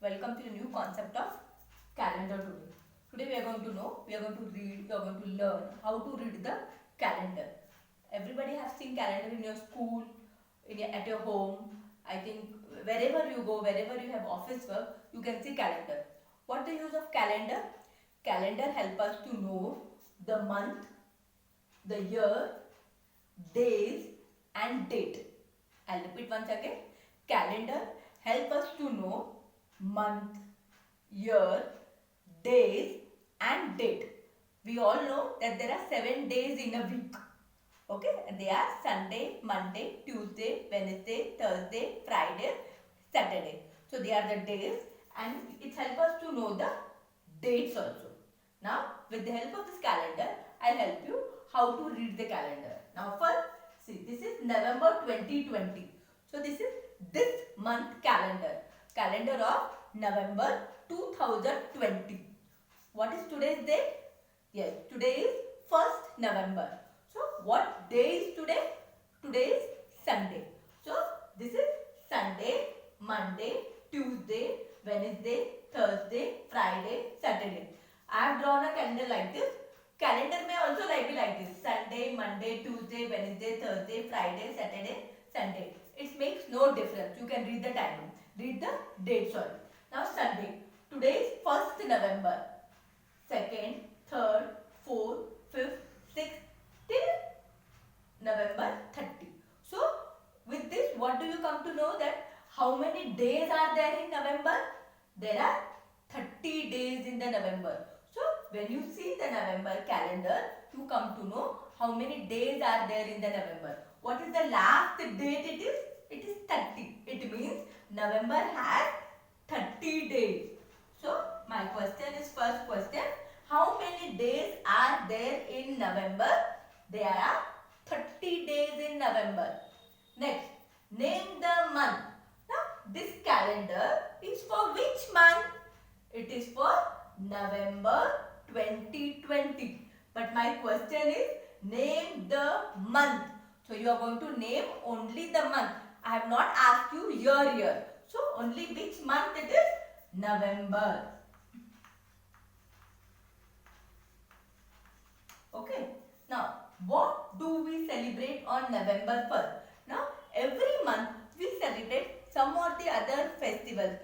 welcome to the new concept of calendar today. Today we are going to know, we are going to read, we are going to learn how to read the calendar. Everybody has seen calendar in your school, at your home. I think wherever you go, wherever you have office work, you can see calendar. What the use of calendar? Calendar help us to know the month, the year, days and date. I'll repeat once again. Calendar help us to know month, year, days and date. We all know that there are 7 days in a week. Okay, they are Sunday, Monday, Tuesday, Wednesday, Thursday, Friday, Saturday. So they are the days and it helps us to know the dates also. Now with the help of this calendar, I'll help you how to read the calendar. Now first, see, this is November 2020. So this is this month calendar. Calendar of November 2020. What is today's date? Yes, today is 1st November. So what day is today? Today is Sunday. So this is Sunday, Monday, Tuesday, Wednesday, Thursday, Friday, Saturday. I have drawn a calendar like this. Calendar may also be like this. Sunday, Monday, Tuesday, Wednesday, Thursday, Friday, Saturday, Sunday. It makes no difference. You can read the timing. Read the date, sorry. Now Sunday. Today is 1st November. 2nd, 3rd, 4th, 5th, 6th till November 30. So with this, what do you come to know that how many days are there in November? There are 30 days in the November. So when you see the November calendar, you come to know how many days are there in the November. What is the last date it is? It is 30. It means November has 30 days. So my question is, first question, how many days are there in November? There are 30 days in November. Next, name the month. Now this calendar is for which month? It is for November 2020. But my question is, name the month. So you are going to name only the month. I have not asked you year here. So only which month it is? November. Okay. Now what do we celebrate on November 1st? Now every month we celebrate some or the other festivals.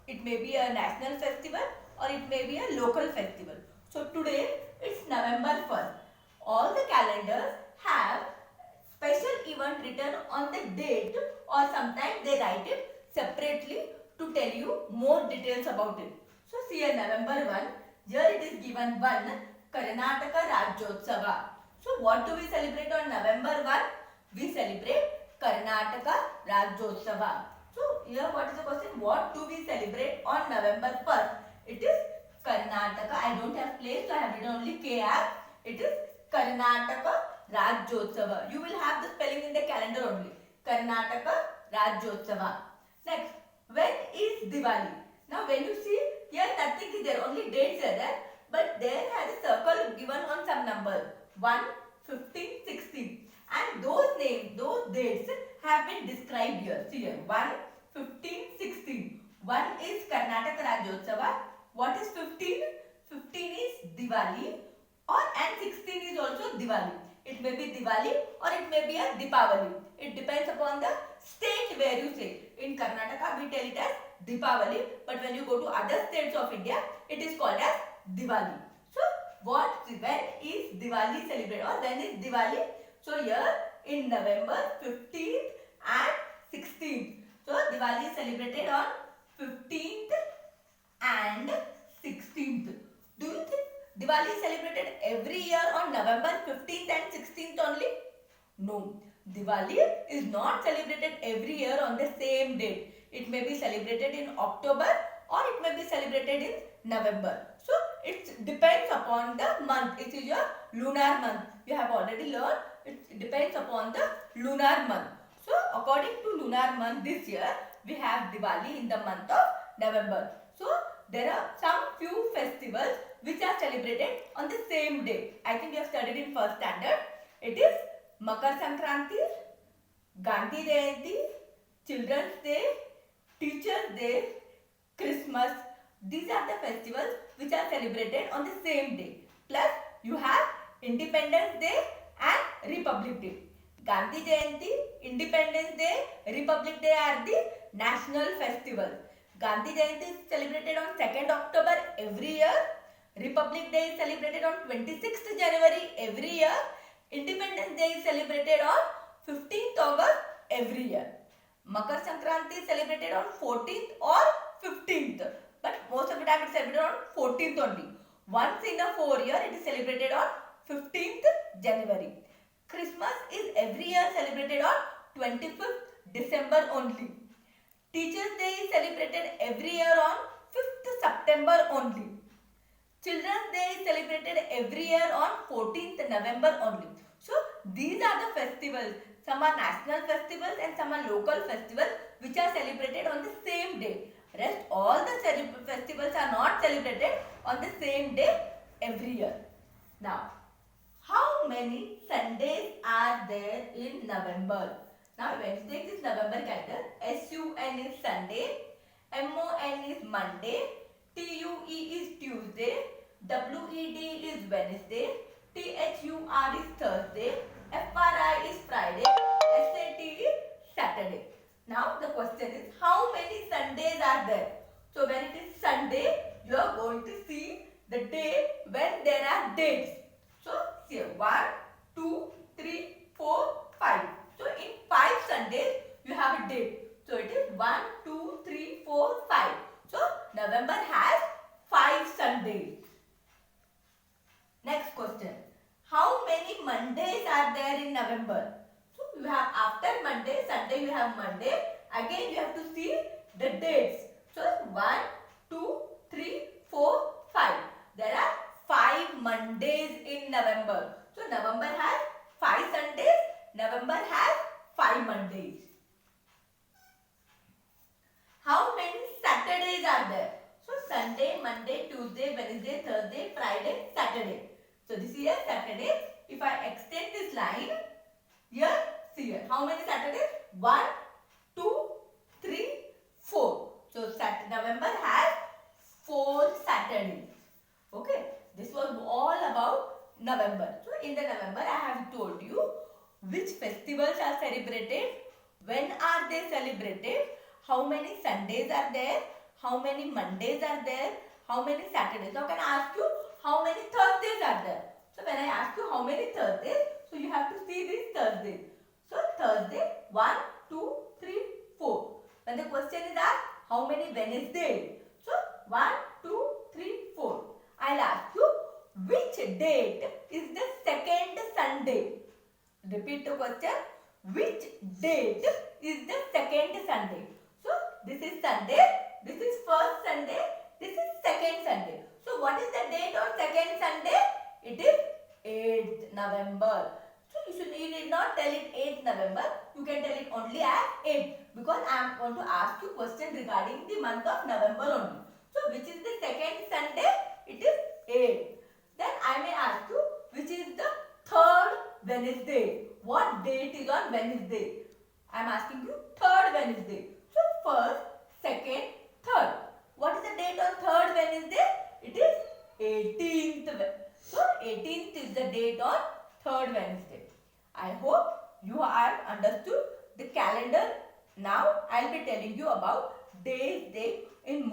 It may be a national festival or it may be a local festival. So today it's November 1st. All the calendars have special event written on the date, or sometimes they write it separately to tell you more details about it. So see here, November 1, here it is given 1, Karnataka Rajyotsava. So what do we celebrate on November 1? We celebrate Karnataka Rajyotsava. So here what is the question? What do we celebrate on November 1st? It is Karnataka. I don't have place, so I have written only KR. It is Karnataka Rajyotsava. You will have the spelling in the calendar only. Karnataka Rajyotsava. Next, when is Diwali? Now when you see here, nothing is there, only dates are there. But there has a circle given on some number 1, 15, 16. And those names, those dates have been described here. See here, 1, 15, 16. 1 is Karnataka Rajyotsava. What is 15? 15 is Diwali, and 16 is also Diwali. It may be Diwali or it may be a Deepavali. It depends upon the state where you say. In Karnataka we tell it as Deepavali, but when you go to other states of India, it is called as Diwali. So when is Diwali celebrated, or when is Diwali? So here in November 15th and 16th. So Diwali is celebrated on 15th and 16th. Do you think Diwali is celebrated every year on November 15th and 16th only? No. Diwali is not celebrated every year on the same date. It may be celebrated in October or it may be celebrated in November. So it depends upon the month. It is your lunar month. You have already learned. It depends upon the lunar month. So according to lunar month this year, we have Diwali in the month of November. So there are some few festivals which are celebrated on the same day. I think you have studied in first standard. It is Makar Sankranti, Gandhi Jayanti, Children's Day, Teachers Day, Christmas. Christmas. These are the festivals which are celebrated on the same day. Plus you have Independence Day and Republic Day. Gandhi Jayanti, Independence Day, Republic Day are the national festivals. Gandhi Jayanti is celebrated on 2nd October every year. Republic Day is celebrated on 26th January every year. Independence Day is celebrated on 15th August every year. Makar Sankranti is celebrated on 14th or 15th. But most of the time it is celebrated on 14th only. Once in a 4 year it is celebrated on 15th January. Christmas is every year celebrated on 25th December only. Teachers Day is celebrated every year on 5th September only. Children's Day is celebrated every year on 14th November only. So these are the festivals. Some are national festivals and some are local festivals which are celebrated on the same day. Rest all the festivals are not celebrated on the same day every year. Now, how many Sundays are there in November? Now, when you take this November calendar, SUN is Sunday, MON is Monday, TUE is Tuesday, WED is Wednesday, THUR is Thursday, FRI is Friday, SAT is Saturday. Now the question is, how many Sundays are there? So when it is Sunday, you are going to see the day when there are dates. So here 1, 2, 3, 4, 5. So in 5 Sundays, you have a date. So it is 1, 2, 3, 4, 5. So November has 5 Sundays. Next question. How many Mondays are there in November? So you have after Monday, Sunday you have Monday. Again you have to see the dates. So 1, 2, 3, 4, 5. There are 5 Mondays in November. So November has 5 Sundays. November has 5 Mondays. How many Saturdays are there? So Sunday, Monday, Tuesday, Wednesday, Thursday, Friday, Saturday. So this is a Saturday. If I extend this line, here, see here. How many Saturdays? 1, 2, 3, 4. So November has 4 Saturdays. Okay. This was all about November. So in the November, I have told you which festivals are celebrated, when are they celebrated, how many Sundays are there, how many Mondays are there, how many Saturdays. Now can I ask you how many Thursdays are there? So when I ask you how many Thursdays, so you have to see these Thursdays. So Thursday 1, 2, 3, 4. When the question is asked how many Wednesdays, so 1, 2, 3, 4. I'll ask you which date is the second Sunday. Repeat the question. Which date is the second Sunday? So this is Sunday, this is first Sunday, this is second Sunday. So what is the date on second Sunday? It is 8th November. So you need not tell it 8th November. You can tell it only as 8 because I am going to ask you question regarding the month of November only. So which is the second Sunday? It is 8th. Then I may ask you which is the third Wednesday. What date is on Wednesday? I am asking you third Wednesday. So first, second, third. What is the date on third Wednesday? It is 18th. So 18th is the date on third Wednesday. I hope you have understood the calendar. Now I will be telling you about days in